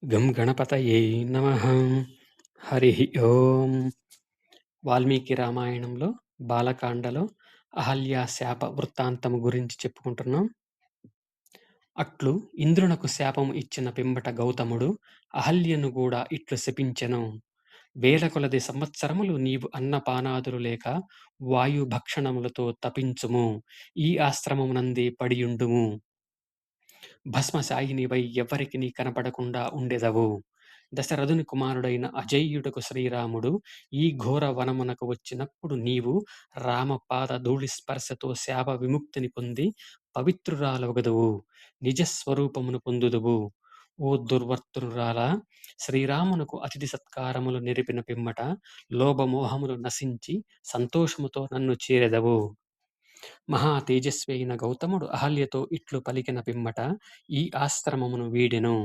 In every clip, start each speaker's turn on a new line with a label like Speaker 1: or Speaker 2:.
Speaker 1: గం గణపతయే నమః. హరి ఓం. వాల్మీకి రామాయణంలో బాలకాండలో అహల్య శాప వృత్తాంతము గురించి చెప్పుకుంటున్నాం. అట్లు ఇంద్రునకు శాపము ఇచ్చిన పిమ్మట గౌతముడు అహల్యను కూడా ఇట్లు శపించెను. వేల కొలది సంవత్సరములు నీవు అన్నపానాదులు లేక వాయు భక్షణములతో తపించుము. ఈ ఆశ్రమమునందే పడియుండుము. భస్మశాయినివై ఎవ్వరికిని కనపడకుండా ఉండెదవు. దశరథుని కుమారుడైన అజేయుడకు శ్రీరాముడు ఈ ఘోర వనమునకు వచ్చినప్పుడు నీవు రామపాద ధూళి స్పర్శతో శాప విముక్తిని పొంది పవిత్రురాలవగదువు. నిజస్వరూపమును పొందుదువు. ఓ దుర్వర్తనురాలా, శ్రీరామునకు అతిథి సత్కారములు నెరిపిన పిమ్మట లోభమోహములు నశించి సంతోషముతో నన్ను చేరెదవు. మహా తేజస్వి అయిన గౌతముడు అహల్యతో ఇట్లు పలికిన పిమ్మట ఈ ఆశ్రమమును వీడెను.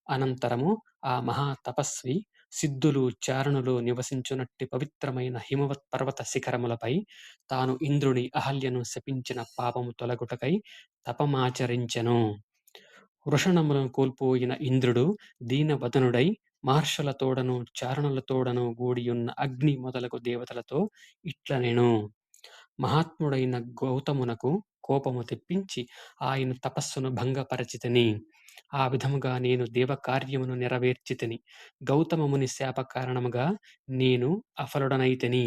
Speaker 1: అనంతరము ఆ మహా తపస్వి సిద్ధులు చారణులు నివసించునట్టి పవిత్రమైన హిమవత్ పర్వత శిఖరములపై తాను ఇంద్రుని అహల్యను శపించిన పాపము తొలగుటకై తపమాచరించెను. వృషణములను కోల్పోయిన ఇంద్రుడు దీనవదనుడై మహర్షులతోడను చారణులతోడను గూడియున్న అగ్ని మొదలగు దేవతలతో ఇట్లనెను. మహాత్ముడైన గౌతమునకు కోపము తెప్పించి ఆయన తపస్సును భంగపరచితిని. ఆ విధముగా నేను దేవకార్యమును నెరవేర్చితిని. గౌతమముని శాప కారణముగా నేను అఫలుడనైతిని.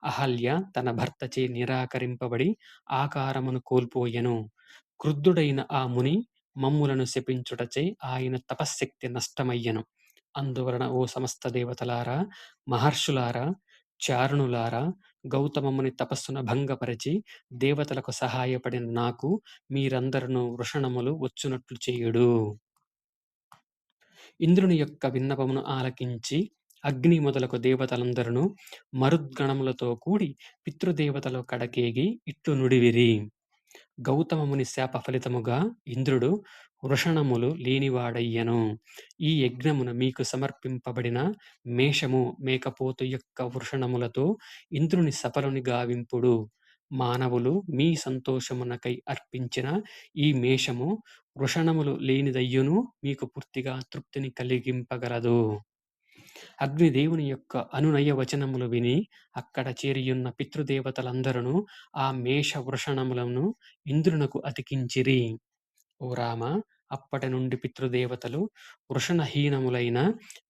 Speaker 1: అహల్య తన భర్తచే నిరాకరింపబడి ఆకారమును కోల్పోయెను. క్రుద్ధుడైన ఆ ముని మమ్ములను శపించుటచే ఆయన తపశ్శక్తి నష్టమయ్యెను. అందువలన ఓ సమస్త దేవతలారా, మహర్షులారా, చారణులారా, గౌతమముని తపస్సును భంగపరచి దేవతలకు సహాయపడిన నాకు మీరందరును వృషణములు వచ్చునట్లు చేయుడు. ఇంద్రుని యొక్క విన్నపమును ఆలకించి అగ్ని మొదలగు దేవతలందరూ మరుద్గణములతో కూడి పితృదేవతల కడకేగి ఇట్లు నుడివిరి. గౌతమముని శాప ఫలితముగా ఇంద్రుడు వృషణములు లేనివాడయ్యను. ఈ యజ్ఞమున మీకు సమర్పింపబడిన మేషము మేకపోతు యొక్క వృషణములతో ఇంద్రుని సఫలుని గావింపుడు. మానవులు మీ సంతోషమునకై అర్పించిన ఈ మేషము వృషణములు లేనిదయ్యును మీకు పూర్తిగా తృప్తిని కలిగింపగలదు. అగ్నిదేవుని యొక్క అనునయ వచనములు విని అక్కడ చేరియున్న పితృదేవతలందరూ ఆ మేష వృషణములను ఇంద్రునకు అతికించిరి. ఓ రామ, అప్పటి నుండి పితృదేవతలు వృషణహీనములైన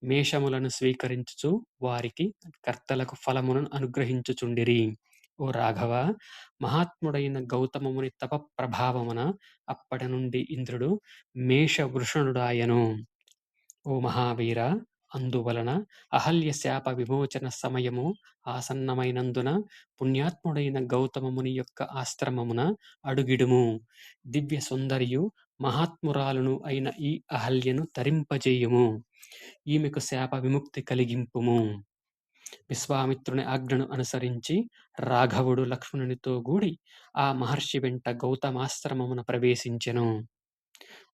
Speaker 1: మేషములను స్వీకరించుచు వారికి కర్తలకు ఫలమును అనుగ్రహించుచుండిరి. ఓ రాఘవ, మహాత్ముడైన గౌతమముని తప ప్రభావమున అప్పటి నుండి ఇంద్రుడు మేష వృషణుడాయను. ఓ మహావీర, అందువలన అహల్య శాప విమోచన సమయము ఆసన్నమైనందున పుణ్యాత్ముడైన గౌతమముని యొక్క ఆశ్రమమున అడుగిడుము. దివ్య సుందరియు మహాత్మురాలును అయిన ఈ అహల్యను తరింపజేయుము. ఈమెకు శాప విముక్తి కలిగింపుము. విశ్వామిత్రుని ఆజ్ఞను అనుసరించి రాఘవుడు లక్ష్మణునితో గూడి ఆ మహర్షి వెంట గౌతమాశ్రమమున ప్రవేశించెను.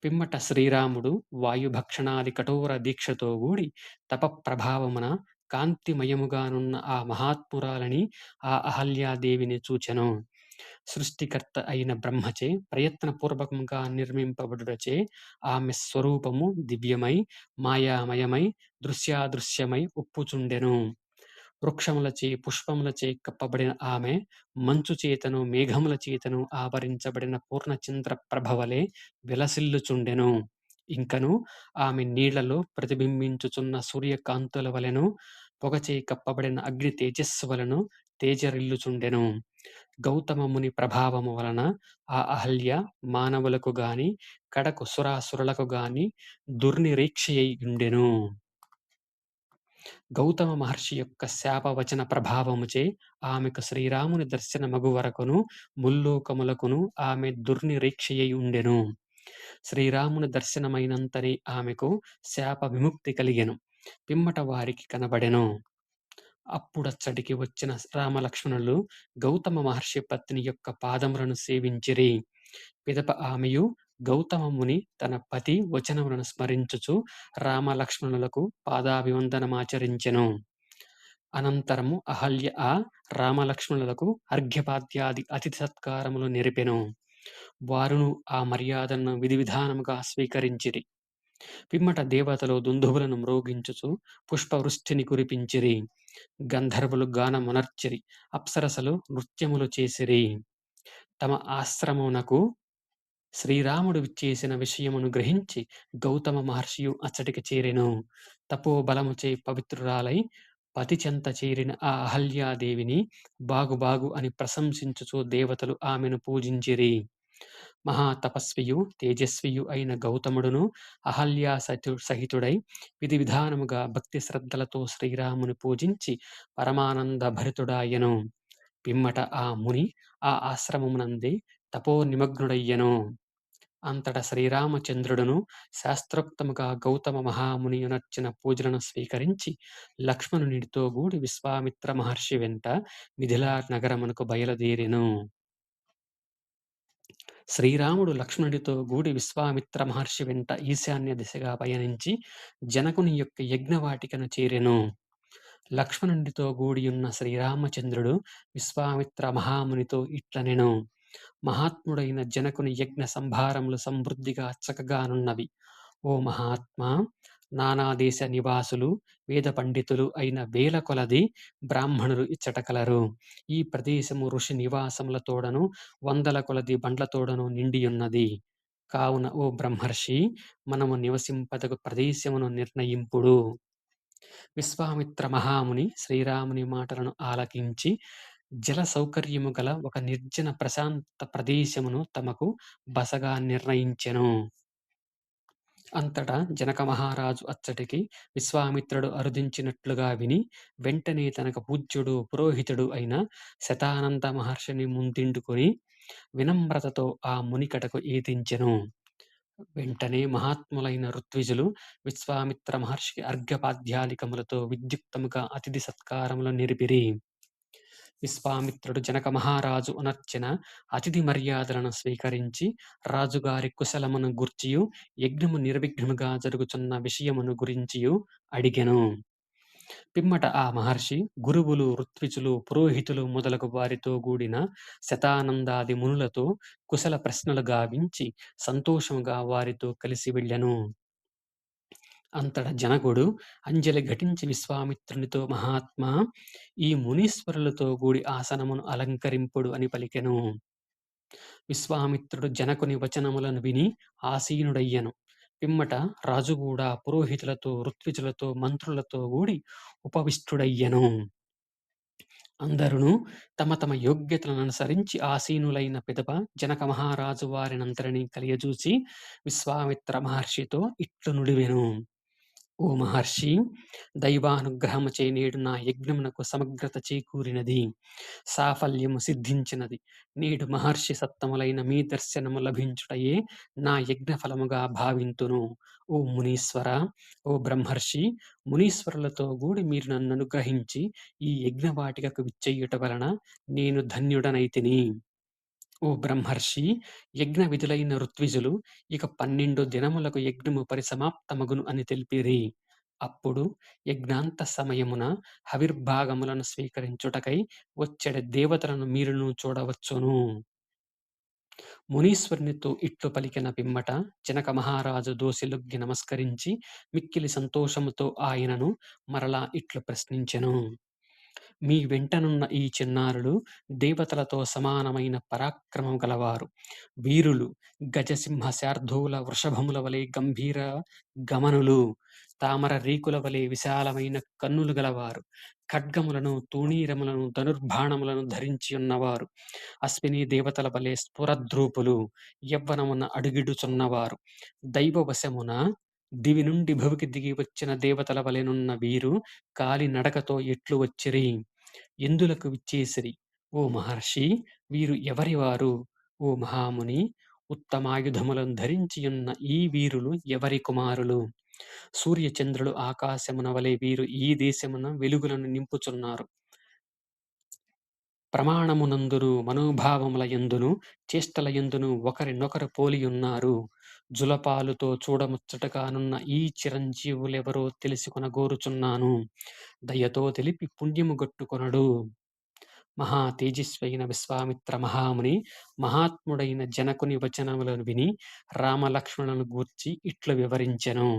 Speaker 1: పిమ్మట శ్రీరాముడు వాయుభక్షణాది కఠోర దీక్షతో గూడి తప ప్రభావమున కాంతిమయముగానున్న ఆ మహాత్మురాలని ఆ అహల్యాదేవిని చూచెను. సృష్టికర్త అయిన బ్రహ్మచే ప్రయత్నపూర్వకంగా నిర్మింపబడుటచే ఆమె స్వరూపము దివ్యమై మాయామయమై దృశ్యాదృశ్యమై ఉప్పుచుండెను. వృక్షములచే పుష్పములచే కప్పబడిన ఆమె మంచు చేతను మేఘముల చేతను ఆవరించబడిన పూర్ణచంద్ర ప్రభవలే విలసిల్లుచుండెను. ఇంకను ఆమె నీళ్లలో ప్రతిబింబించుచున్న సూర్యకాంతుల వలెను పొగచే కప్పబడిన అగ్ని తేజస్సు వలను తేజరిల్లుచుండెను. గౌతమ ముని ప్రభావము వలన ఆ అహల్య మానవులకు గాని కడకు సురాసురులకు గాని దుర్నిరీక్షయై ఉండెను. గౌతమ మహర్షి యొక్క శాపవచన ప్రభావముచే ఆమెకు శ్రీరాముని దర్శనమగు వరకును ముల్లోకములకును ఆమె దుర్నిరీక్షయై ఉండెను. శ్రీరాముని దర్శనమైనంతనే ఆమెకు శాప విముక్తి కలిగెను. పిమ్మట వారికి కనబడెను. అప్పుడచ్చటికి వచ్చిన రామలక్ష్మణులు గౌతమ మహర్షి పత్ని యొక్క పాదములను సేవించిరి. పిదప ఆమెయు గౌతమ ముని తన పతి వచనములను స్మరించుచు రామలక్ష్మణులకు పాదాభివందనమాచరించెను. అనంతరము అహల్య ఆ రామలక్ష్మణులకు అర్ఘ్యపాద్యాది అతిథి సత్కారములు నెరిపెను. వారును ఆ మర్యాదను విధి విధానముగా స్వీకరించిరి. పిమ్మట దేవతలు దుందుభులను మ్రోగించుచు పుష్పవృష్టిని కురిపించిరి. గంధర్వులు గానమునర్చిరి. అప్సరసలు నృత్యములు చేసిరి. తమ ఆశ్రమమునకు శ్రీరాముడు విచ్చేసిన విషయమును గ్రహించి గౌతమ మహర్షియు అచ్చటికి చేరెను. తపోబలముచే పవిత్రురాలై పతిచెంత చేరిన ఆ అహల్యాదేవిని బాగు బాగు అని ప్రశంసించుచు దేవతలు ఆమెను పూజించిరి. మహాతపస్వియు తేజస్వియు అయిన గౌతముడును అహల్యా సహితుడై విధి విధానముగా భక్తి శ్రద్ధలతో శ్రీరాముని పూజించి పరమానంద భరితుడాయెను. పిమ్మట ఆ ముని ఆ ఆశ్రమమునందే తపోనిమగ్నుడయ్యెను. అంతట శ్రీరామచంద్రుడును శాస్త్రోక్తముగా గౌతమ మహామునియునర్చిన పూజలను స్వీకరించి లక్ష్మణునితో గూడి విశ్వామిత్ర మహర్షి వెంట మిథిలా నగరమునకు బయలుదేరెను. శ్రీరాముడు లక్ష్మణుడితో గూడి విశ్వామిత్ర మహర్షి వెంట ఈశాన్య దిశగా పయనించి జనకుని యొక్క యజ్ఞవాటికను చేరెను. లక్ష్మణుడితో గూడియున్న శ్రీరామచంద్రుడు విశ్వామిత్ర మహామునితో ఇట్లనెను: మహాత్ముడైన జనకుని యజ్ఞ సంభారములు సమృద్ధిగా చక్కగానున్నవి. ఓ మహాత్మా, నానా దేశ నివాసులు వేద పండితులు అయిన వేల కొలది బ్రాహ్మణులు ఇచ్చట కలరు. ఈ ప్రదేశము ఋషి నివాసములతోడను వందల కొలది బండ్లతోడను నిండియున్నది. కావున ఓ బ్రహ్మర్షి, మనము నివసింపదగు ప్రదేశమును నిర్ణయింపుడు. విశ్వామిత్ర మహాముని శ్రీరాముని మాటలను ఆలకించి జల సౌకర్యము గల ఒక నిర్జన ప్రశాంత ప్రదేశమును తమకు బసగా నిర్ణయించెను. అంతటా జనక మహారాజు అచ్చటికి విశ్వామిత్రుడు అరుదించినట్లుగా విని వెంటనే తనకు పూజ్యుడు పురోహితుడు అయిన శతానంద మహర్షిని ముందిండుకొని వినమ్రతతో ఆ మునికటకు ఏతించెను. వెంటనే మహాత్ములైన ఋత్విజులు విశ్వామిత్ర మహర్షికి అర్ఘ్యపాద్యాలికములతో విద్యుక్తముగా అతిథి సత్కారములు నిరిపిరి. విశ్వామిత్రుడు జనక మహారాజు అనర్చిన అతిథి మర్యాదలను స్వీకరించి రాజుగారి కుశలమును గూర్చియు యజ్ఞము నిర్విఘ్నముగా జరుగుచున్న విషయమును గురించియు అడిగెను. పిమ్మట ఆ మహర్షి గురువులు ఋత్విజులు పురోహితులు మొదలగు వారితో కూడిన శతానందాది మునులతో కుశల ప్రశ్నలు గావించి సంతోషముగా వారితో కలిసి వెళ్ళెను. అంతట జనకుడు అంజలి ఘటించి విశ్వామిత్రునితో, మహాత్మా, ఈ మునీశ్వరులతో గూడి ఆసనమును అలంకరింపుడు అని పలికెను. విశ్వామిత్రుడు జనకుని వచనములను విని ఆసీనుడయ్యెను. పిమ్మట రాజు కూడా పురోహితులతో ఋత్విజులతో మంత్రులతో గూడి ఉపవిష్టుడయ్యెను. అందరును తమ తమ యోగ్యతలను అనుసరించి ఆసీనులైన పిదప జనక మహారాజు వారినంతరినీ కలియజూచి విశ్వామిత్ర మహర్షితో ఇట్లు నుడివెను: ఓ మహర్షి, దైవానుగ్రహముచే నేడు నా యజ్ఞమునకు సమగ్రత చేకూరినది, సాఫల్యము సిద్ధించినది. నేడు మహర్షి సత్తములైన మీ దర్శనము లభించుటయే నా యజ్ఞ ఫలముగా భావింతును. ఓ మునీశ్వర, ఓ బ్రహ్మర్షి, మునీశ్వరులతో గూడి మీరు నన్ను అనుగ్రహించి ఈ యజ్ఞవాటికకు విచ్చెయ్యుట వలన నేను ధన్యుడనైతిని. ఓ బ్రహ్మర్షి, యజ్ఞ విధులైన ఋత్విజులు ఇక 12 దినములకు యజ్ఞము పరిసమాప్తమగును అని తెలిపిరి. అప్పుడు యజ్ఞాంత సమయమున హవిర్భాగములను స్వీకరించుటకై వచ్చెడి దేవతలను మీరును చూడవచ్చును. మునీశ్వరునితో ఇట్లు పలికిన పిమ్మట జనక మహారాజు దోసిలొగ్గి నమస్కరించి మిక్కిలి సంతోషముతో ఆయనను మరలా ఇట్లు ప్రశ్నించెను: మీ వెంటనున్న ఈ చిన్నారులు దేవతలతో సమానమైన పరాక్రమం గలవారు, వీరులు, గజసింహ శార్ధూల వృషభముల వలె గంభీర గమనులు, తామర రేకుల వలె విశాలమైన కన్నులు గలవారు, ఖడ్గములను తూణీరములను ధనుర్బాణములను ధరించి ఉన్నవారు, అశ్విని దేవతల వలె స్ఫురద్రూపులు, యవ్వనమున అడుగిడుచున్నవారు, దైవవశమున దివి నుండి భువికి దిగి వచ్చిన దేవతల వలెనున్న వీరు కాలి నడకతో ఎట్లు వచ్చిరి, ఎందులకు విచ్చేసిరి? ఓ మహర్షి, వీరు ఎవరివారు? ఓ మహాముని, ఉత్తమాయుధములను ధరించియున్న ఈ వీరులు ఎవరి కుమారులు? సూర్యచంద్రులు ఆకాశమున వలె వీరు ఈ దేశమున వెలుగులను నింపుచున్నారు. ప్రమాణమునందును మనోభావముల యందును చేష్టల యందును ఒకరినొకరు పోలియున్నారు. జులపాలుతో చూడముచ్చటగానున్న ఈ చిరంజీవులెవరో తెలిసికొనగోరుచున్నాను. దయతో తెలిపి పుణ్యము గొట్టుకొనడు. మహా తేజస్వైన విశ్వామిత్ర మహాముని మహాత్ముడైన జనకుని వచనములను విని రామలక్ష్మణులను గూర్చి ఇట్లు వివరించెను.